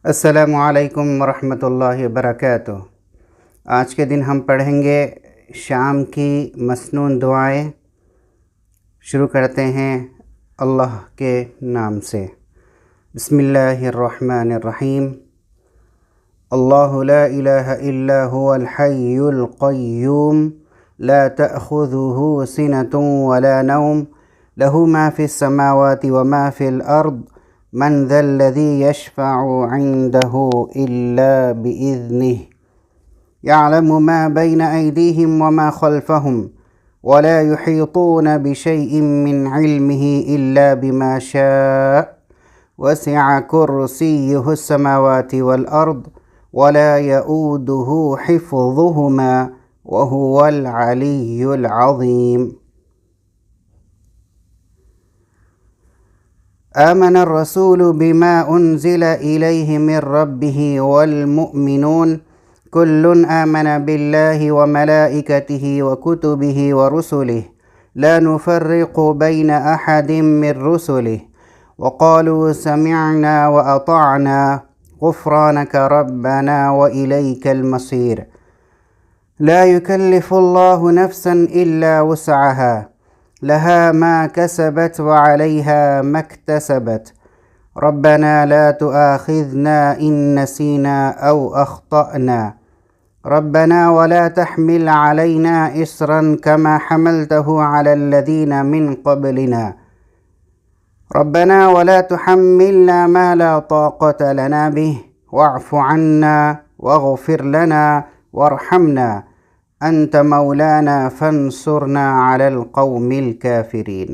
अस्सलामुअलैकुम वरहमतुल्लाहि वबरकातुह। आज के दिन हम पढ़ेंगे शाम की मसनून दुआएं। शुरू करते हैं अल्लाह के नाम से। बिस्मिल्लाहिर्रहमानिर्रहीम। अल्लाहु ला इलाहा इल्ला हुवल हय्युल क़य्यूम ला तअख़ुज़ुहु सिनतुन वला नौम लहु मा फ़िस समावाति व मा फ़िल अर्द मन ज़ल्लज़ी यशफ़अु इंदहु इल्ला बिइज़्निह यअलमु मा बैन अयदीहिम व मा ख़ल्फ़हुम वला युहीतून बिशैइन मिन इल्मिही इल्ला बिमा शाअ वसिअ कुर्सियुहु समावाति वल अर्द वला यऊदुहु हिफ़्ज़ुहुमा व हुवल अलिय्युल अज़ीम। आमन अर्रसूलु बिमा उन्ज़िला इलैहि मिर रब्बिहि वल मुअमिनून कुल्लुन आमन बिल्लाहि व मलाइकतिहि व कुतुबिहि व रुसुलिहि ला नुफ़र्रिक़ु बैन अहदिम मिर रुसुलिहि व क़ालू समिअना व अतअना गुफ़्रानक रब्बना व इलैकल मसीर। ला युकल्लिफ़ुल्लाहु नफ़्सन इल्ला वुस्अहा लहा मा कसबत व अलैहा मक्तसबत रब्बना ला तुआखिज़ना इन नसीना औ अख़्तअना रब्बना वला तहमिल अलैना इस्रन कमा हमलतहु अलल्लज़ीना मिन क़ब्लिना रब्बना वला तुहम्मिलना मा ला ताक़त लना बिहि वअफ़ु अन्ना वग़फ़िर लना वरहमना अंत मौलाना फंसुरना अलल क़ौमिल काफ़िरीन।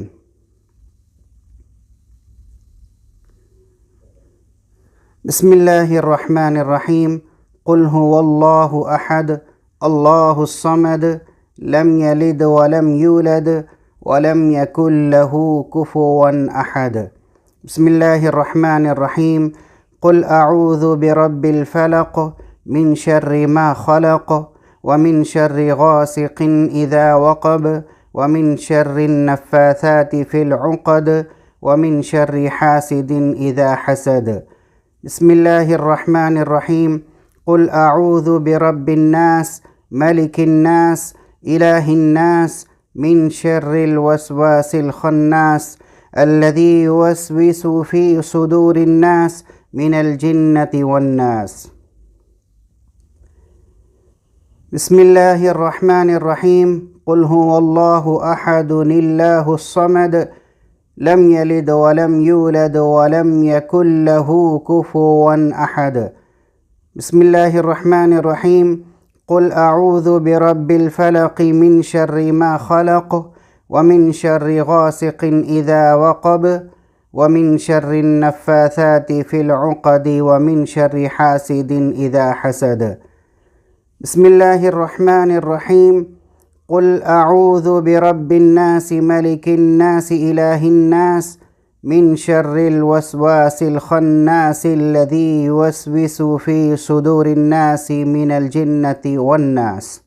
बिस्मिल्लाहिर्रहमानिर्रहीम। क़ुल हुवल्लाहु अहद अल्लाहुस समद लम यलिद व लम यूलद व लम यकुल लहू कुफुवन अहद। बिस्मिल्लाहिर्रहमानिर्रहीम। क़ुल अऊज़ु बिरब्बिल फ़लक़ मिन शर्रि मा ख़लक़ व मिन शर्रि गासिक़िन इज़ा वक़ब व मिन शर्रिन नफ़्फ़ाथाति फ़िल उक़द व मिन शर्रि हासिदिन इज़ा हसद। बिस्मिल्लाहिर्रहमानिर्रहीम। क़ुल अऊज़ु बिरब्बिन नास मलिकिन नास इलाहिन नास मिन शर्रिल वस्वासिल ख़न्नास अल्लज़ी युवस्विसु फ़ी सुदूरिन नास मिनल जिन्नति वन्नास। बिस्मिल्लाहिर्रहमानिर्रहीम। क़ुल हुवल्लाहु अहदुल्लाहुस समद लम यलिद व लम यूलद व लम यकुल लहू कुफुवन अहद। बिस्मिल्लाहिर्रहमानिर्रहीम। क़ुल अऊज़ु बिरब्बिल फ़लक़ मिन शर्रि मा ख़लक़ व मिन शर्रि गासिक़िन इज़ा वक़ब व मिन शर्रिन नफ़्फ़ाथाति फ़िल उक़द व मिन शर्रि हासिदिन इज़ा हसद। बिस्मिल्लाहिर्रहमानिर्रहीम। क़ुल अऊज़ु बिरब्बिन नास मलिकिन नास इलाहिन नास मिन शर्रिल वस्वासिल ख़न्नास अल्लज़ी युवस्विसु फ़ी सुदूरिन नास मिनल जिन्नति वन्नास।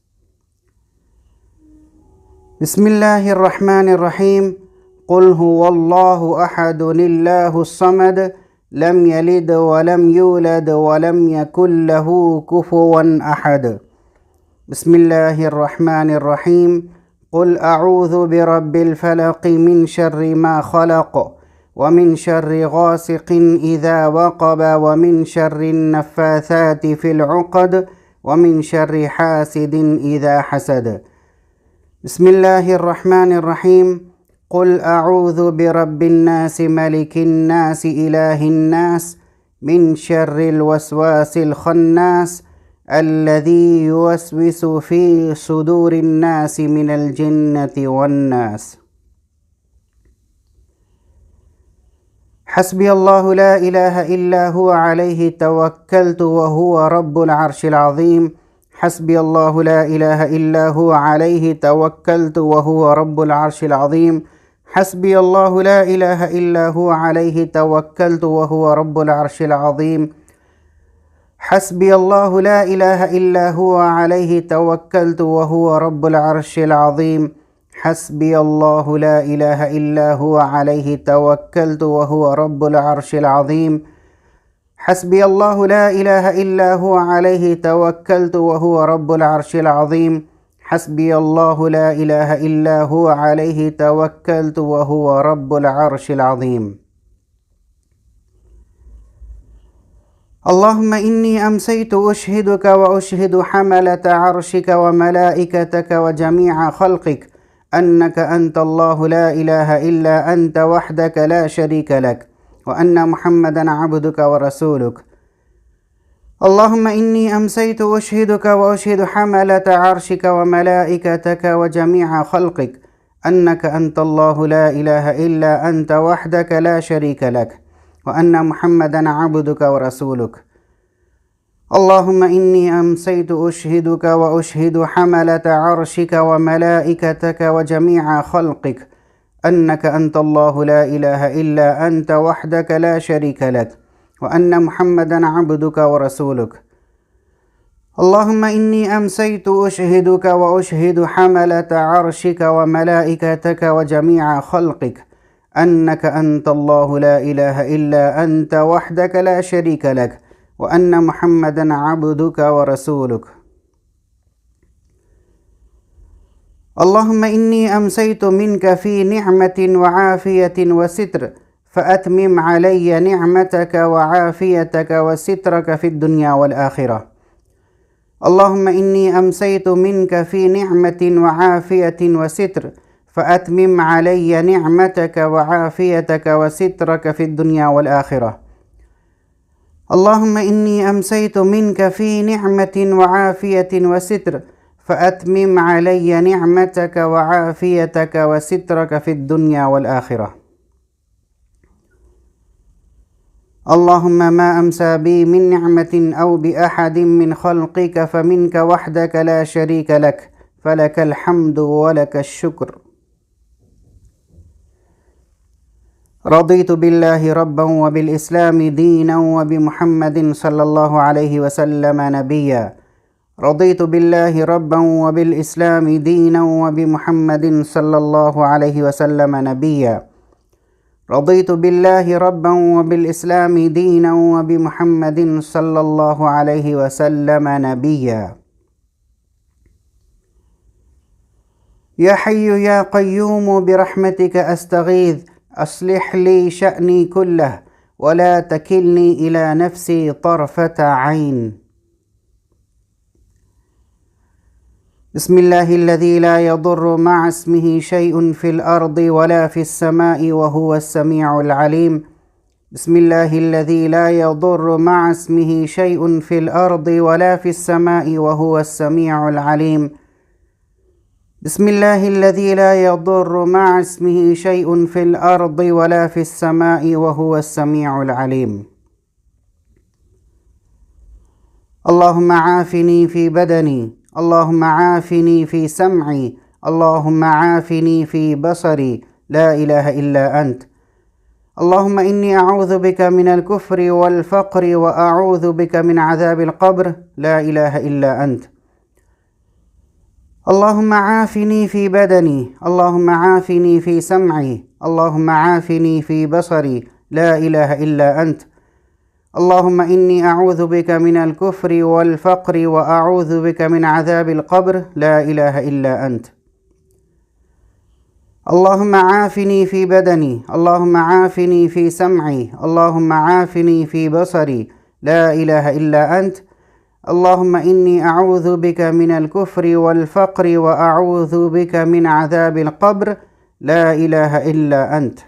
बिस्मिल्लाहिर्रहमानिर्रहीम। क़ुल हुवल्लाहु अहदुल्लाहुस समद लम यलिद व लम यूलद व लम यकुल लहू कुफुवन अहद। बिस्मिल्लाहिर्रहमानिर्रहीम। क़ुल अऊज़ु बिरब्बिल फ़लक़ मिन शर्रि मा ख़लक़ व मिन शर्रि गासिक़िन इज़ा वक़ब व मिन शर्रिन नफ़्फ़ाथाति फ़िल उक़द व मिन शर्रि हासिदिन इज़ा हसद। बिस्मिल्लाहिर्रहमानिर्रहीम। क़ुल अऊज़ु बिरब्बिन नास मलिकिन नास इलाहिन नास मिन शर्रिल वस्वासिल ख़न्नास अल्लज़ी युवस्विसु फ़ी सुदूरिन नास मिनल जिन्नति वन्नास। हस्बी अल्लाहु ला इलाहा इल्ला हुवा अलैहि तवक्कलतु व हुवा रब्बुल अर्शिल अज़ीम। हस्बी अल्लाहु ला इलाहा इल्ला हुवा अलैहि तवक्कलतु व हुवा रब्बुल अर्शिल अज़ीम। हस्बी अल्लाहु ला इलाहा इल्ला हुवा अलैहि तवक्कलतु व हुवा रब्बुल अर्शिल अज़ीम। हस्बी अल्लाहु ला इलाहा इल्ला हुवा अलैहि तवक्कलतु व हुवा रब्बुल अर्शिल अज़ीम। हस्बी अल्लाहु ला इलाहा इल्ला हुवा अलैहि तवक्कलतु व हुवा रब्बुल अर्शिल अज़ीम। حسبي الله لا إله إلا هو عليه توكلت وهو رب العرش العظيم. حسبي الله لا إله إلا هو عليه توكلت وهو رب العرش العظيم. اللهم إني أمسيت أشهدك وأشهد حملة عرشك وملائكتك وجميع خلقك أنك أنت الله لا إله إلا أنت وحدك لا شريك لك، وأن محمدا عبدك ورسولك. اللهم إني أمسيت أشهدك وأشهد حملة عرشك وملائكتك وجميع خلقك أنك أنت الله لا إله إلا أنت وحدك لا شريك لك، وأن محمدا عبدك ورسولك. اللهم إني أمسيت أشهدك وأشهد حملة عرشك وملائكتك وجميع خلقك أنك أنت الله لا إله إلا أنت وحدك لا شريك لك، وأن محمدا عبدك ورسولك. اللهم إني أمسيت أشهدك وأشهد حملة عرشك وملائكتك وجميع خلقك أنك أنت الله لا إله إلا أنت وحدك لا شريك لك، وأن محمدا عبدك ورسولك. اللهم إني أمسيت منك في نعمة وعافية وستر، فأتمم علي نعمتك وعافيتك وسترك في الدنيا والآخرة. اللهم إني أمسيت منك في نعمة وعافية وستر، فأتمم علي نعمتك وعافيتك وسترك في الدنيا والآخرة. اللهم إني أمسيت منك في نعمة وعافية وستر، فأتمم علي نعمتك وعافيتك وسترك في الدنيا والآخرة. اللهم ما أمسى بي من نعمة أو بأحد من خلقك فمنك وحدك لا شريك لك، فلك الحمد ولك الشكر. رضيت بالله ربا وبالإسلام دينا وبمحمد صلى الله عليه وسلم نبيا. رضيت بالله ربا وبالإسلام دينا وبمحمد صلى الله عليه وسلم نبيا. رضيت بالله ربا وبالإسلام دينا وبمحمد صلى الله عليه وسلم نبيا. يا حي يا قيوم برحمتك أستغيث، أصلح لي شأني كله ولا تكلني إلى نفسي طرفة عين. بسم الله الذي لا يضر مع اسمه شيء في الأرض ولا في السماء وهو السميع العليم. بسم الله الذي لا يضر مع اسمه شيء في الأرض ولا في السماء وهو السميع العليم. بسم الله الذي لا يضر مع اسمه شيء في الأرض ولا في السماء وهو السميع العليم. اللهم عافني في بدني، اللهم عافني في سمعي، اللهم عافني في بصري، لا إله إلا أنت. اللهم إني أعوذ بك من الكفر والفقر وأعوذ بك من عذاب القبر، لا إله إلا أنت. اللهم عافني في بدني، اللهم عافني في سمعي، اللهم عافني في بصري، لا إله إلا أنت. اللهم إني أعوذ بك من الكفر والفقر وأعوذ بك من عذاب القبر، لا إله إلا أنت. اللهم عافني في بدني، اللهم عافني في سمعي، اللهم عافني في بصري، لا إله إلا أنت. اللهم إني أعوذ بك من الكفر والفقر وأعوذ بك من عذاب القبر، لا إله إلا أنت.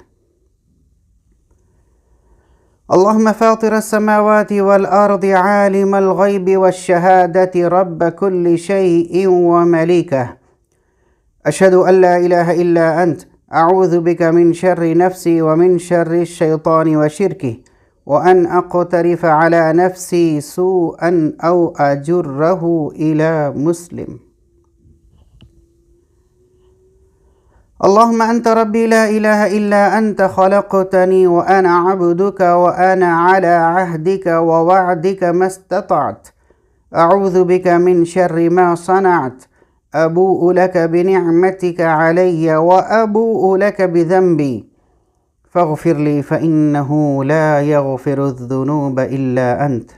اللهم فاطر السماوات والأرض عالم الغيب والشهادة رب كل شيء ومليكه، أشهد أن لا إله إلا أنت. أعوذ بك من شر نفسي ومن شر الشيطان وشركه، وأن أقترف على نفسي سوءا أو أجره إلى مسلم. اللهم أنت ربي لا إله إلا أنت، خلقتني وأنا عبدك وأنا على عهدك ووعدك ما استطعت. أعوذ بك من شر ما صنعت، أبوء لك بنعمتك علي وأبوء لك بذنبي، فاغفر لي فإنه لا يغفر الذنوب إلا أنت.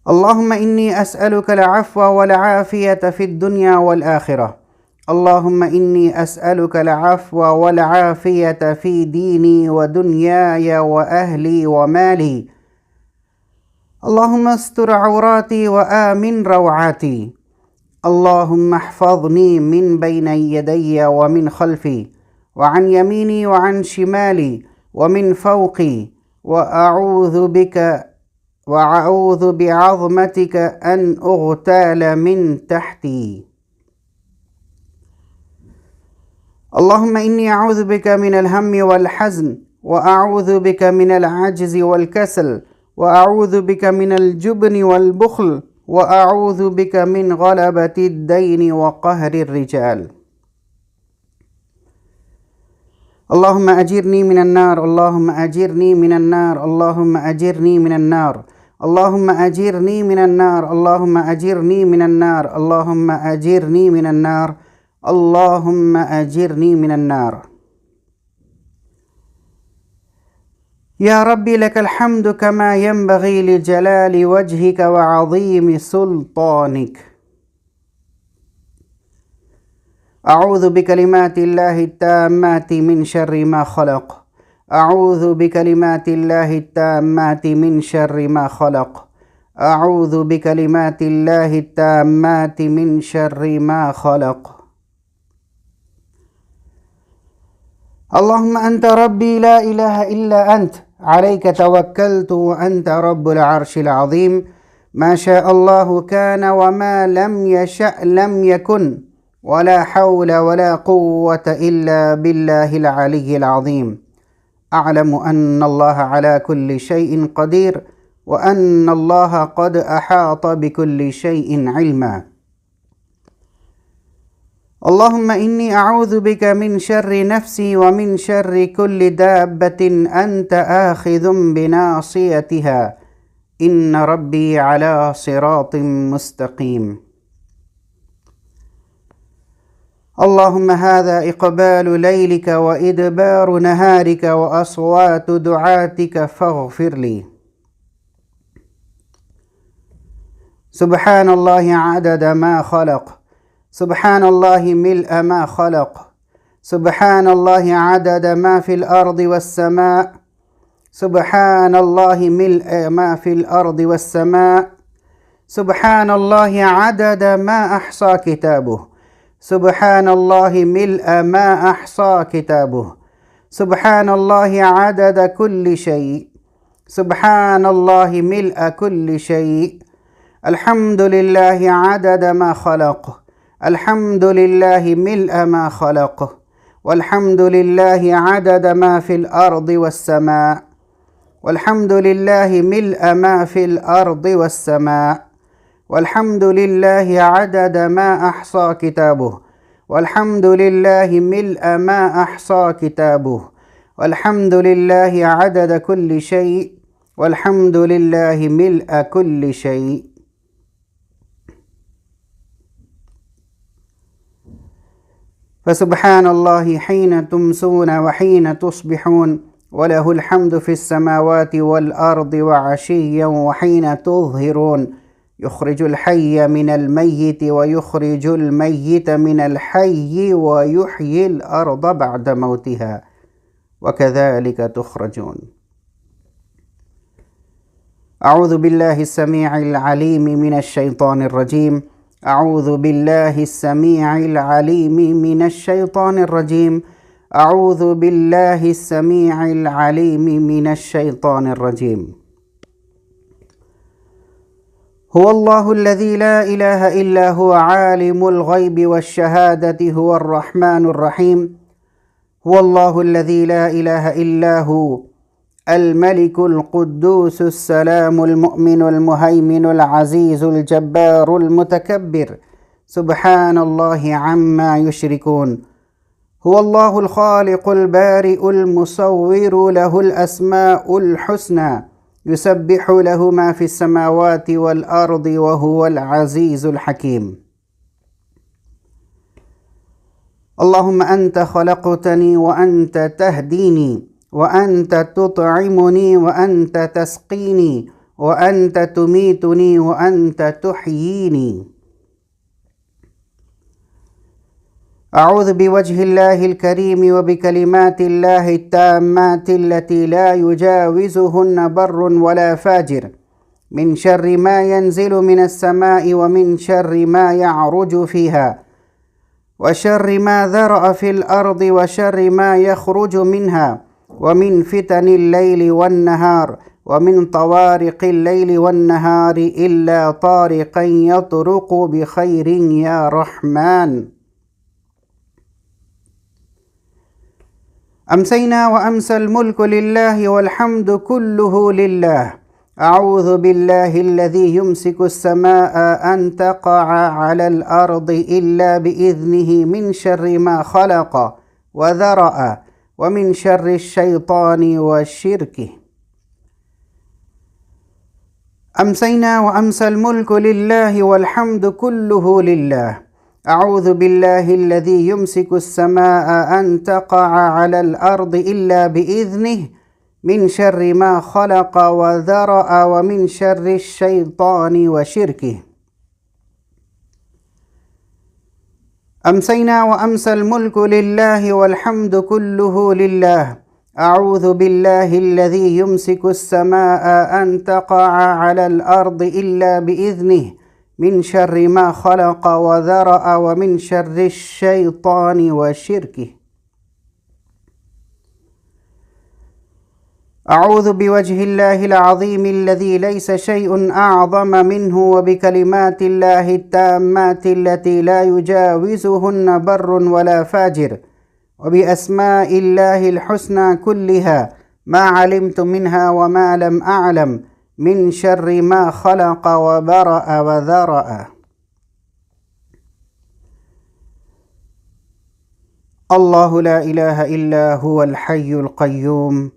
اللهم إني أسألك العفو والعافية في الدنيا والآخرة. اللهم إني أسألك العفو والعافية في ديني ودنياي وأهلي ومالي. اللهم استر عوراتي وآمن روعاتي. اللهم احفظني من بين يدي ومن خلفي وعن يميني وعن شمالي ومن فوقي، وأعوذ بعظمتك أن أغتال من تحتي. اللهم إني أعوذ بك من الهم والحزن، وأعوذ بك من العجز والكسل، وأعوذ بك من الجبن والبخل، وأعوذ بك من غلبة الدين وقهر الرجال. اللهم أجرني من النار، اللهم أجرني من النار، اللهم أجرني من النار، اللهم أجرني من النار، اللهم أجرني من النار، اللهم أجرني من النار، اللهم أجرني من النار. يا ربي لك الحمد كما ينبغي لجلال وجهك وعظيم سلطانك. أعوذ بكلمات الله التامات من شر ما خلق. أعوذ بكلمات الله التامات من شر ما خلق. أعوذ بكلمات الله التامات من شر ما خلق. اللهم أنت ربي لا إله إلا أنت، عليك توكلت وأنت رب العرش العظيم. ما شاء الله كان وما لم يشأ لم يكن، ولا حول ولا قوة إلا بالله العلي العظيم. أعلم أن الله على كل شيء قدير، وأن الله قد أحاط بكل شيء علما. اللهم إني أعوذ بك من شر نفسي ومن شر كل دابة أنت آخذ بناصيتها، إن ربي على صراط مستقيم. اللهم هذا إقبال ليلك وإدبار نهارك وأصوات دعاتك فاغفر لي. سبحان الله عدد ما خلق، سبحان الله ملء ما خلق، سبحان الله عدد ما في الأرض والسماء، سبحان الله ملء ما في الأرض والسماء، سبحان الله عدد ما أحصى كتابه، سبحان الله ملء ما أحصى كتابه، سبحان الله عدد كل شيء، سبحان الله ملء كل شيء. الحمد لله عدد ما خلق، الحمد لله ملء ما خلق، والحمد لله عدد ما في الأرض والسماء، والحمد لله ملء ما في الأرض والسماء، والحمد لله عدد ما أحصى كتابه، والحمد لله ملء ما أحصى كتابه، والحمد لله عدد كل شيء، والحمد لله ملء كل شيء. فسبحان الله حين تمسون وحين تصبحون، وله الحمد في السماوات والأرض وعشيا وحين تظهرون. يخرج الحي من الميت ويخرج الميت من الحي ويحيي الأرض بعد موتها، وكذلك تخرجون. أعوذ بالله السميع العليم من الشيطان الرجيم. أعوذ بالله السميع العليم من الشيطان الرجيم. أعوذ بالله السميع العليم من الشيطان الرجيم. هو الله الذي لا إله إلا هو عالم الغيب والشهادة، هو الرحمن الرحيم. هو الله الذي لا إله إلا هو الملك القدوس السلام المؤمن المهيمن العزيز الجبار المتكبر، سبحان الله عما يشركون. هو الله الخالق البارئ المصور، له الأسماء الحسنى، يسبح له ما في السماوات والأرض، وهو العزيز الحكيم. اللهم أنت خلقتني وأنت تهديني، وأنت تطعمني وأنت تسقيني، وأنت تميتني وأنت تحييني. أعوذ بوجه الله الكريم وبكلمات الله التامات التي لا يجاوزهن بر ولا فاجر من شر ما ينزل من السماء، ومن شر ما يعرج فيها، وشر ما ذرأ في الأرض، وشر ما يخرج منها، ومن فتن الليل والنهار، ومن طوارق الليل والنهار، إلا طارقا يطرق بخير يا رحمن. أمسينا وأمسى الملك لله والحمد كله لله. أعوذ بالله الذي يمسك السماء أن تقع على الأرض إلا بإذنه، من شر ما خلق وذرأ، ومن شر الشيطان وشركه. أمسينا وأمسى الملك لله والحمد كله لله. أعوذ بالله الذي يمسك السماء أن تقع على الأرض إلا بإذنه، من شر ما خلق وذرأ، ومن شر الشيطان وشركه. أمسينا وأمسى الملك لله والحمد كله لله. أعوذ بالله الذي يمسك السماء أن تقع على الأرض إلا بإذنه، من شر ما خلق وذرأ، ومن شر الشيطان وشركه. أعوذ بوجه الله العظيم الذي ليس شيء أعظم منه، وبكلمات الله التامات التي لا يجاوزهن بر ولا فاجر، وبأسماء الله الحسنى كلها، ما علمت منها وما لم أعلم، من شر ما خلق وبرأ وذرأ. الله لا إله إلا هو الحي القيوم،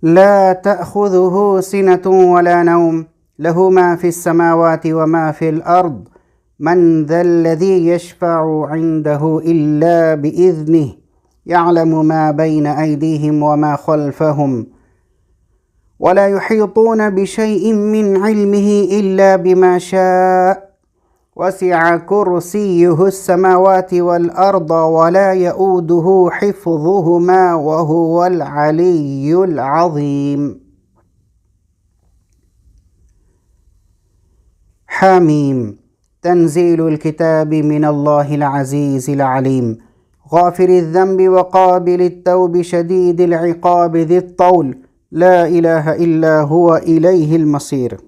لا تأخذه سنة ولا نوم، له ما في السماوات وما في الأرض، من ذا الذي يشفع عنده إلا بإذنه، يعلم ما بين أيديهم وما خلفهم، ولا يحيطون بشيء من علمه إلا بما شاء، وسع كرسيه السماوات والأرض، ولا يؤوده حفظهما، وهو العلي العظيم. حميم. تنزيل الكتاب من الله العزيز العليم، غافر الذنب وقابل التوب، شديد العقاب، ذي الطول، لا إله إلا هو، إليه المصير.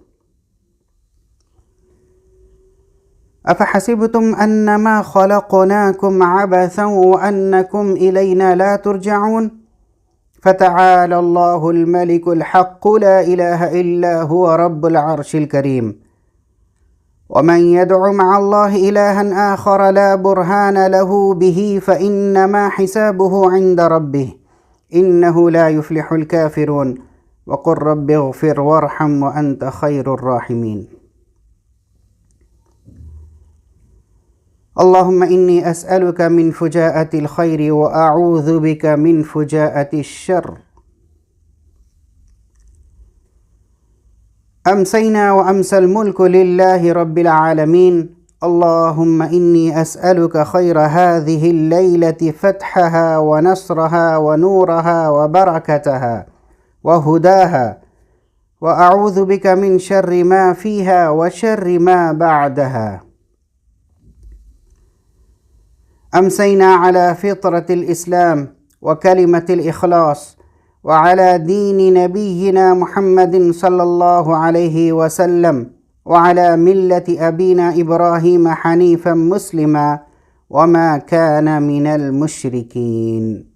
أفحسبتم أنما خلقناكم عبثا وأنكم إلينا لا ترجعون، فتعالى الله الملك الحق، لا إله إلا هو، رب العرش الكريم. ومن يدع مع الله إلها آخر لا برهان له به، فإنما حسابه عند ربه، إنه لا يفلح الكافرون. وقل رب اغفر وارحم وأنت خير الراحمين. اللهم إني أسألك من فجاءة الخير، وأعوذ بك من فجاءة الشر. أمسينا وأمسى الملك لله رب العالمين. اللهم إني أسألك خير هذه الليلة، فتحها ونصرها ونورها وبركتها وهداها، وأعوذ بك من شر ما فيها وشر ما بعدها. أمسينا على فطرة الإسلام وكلمة الإخلاص، وعلى دين نبينا محمد صلى الله عليه وسلم، وعلى ملة أبينا إبراهيم حنيفا مسلما، وما كان من المشركين.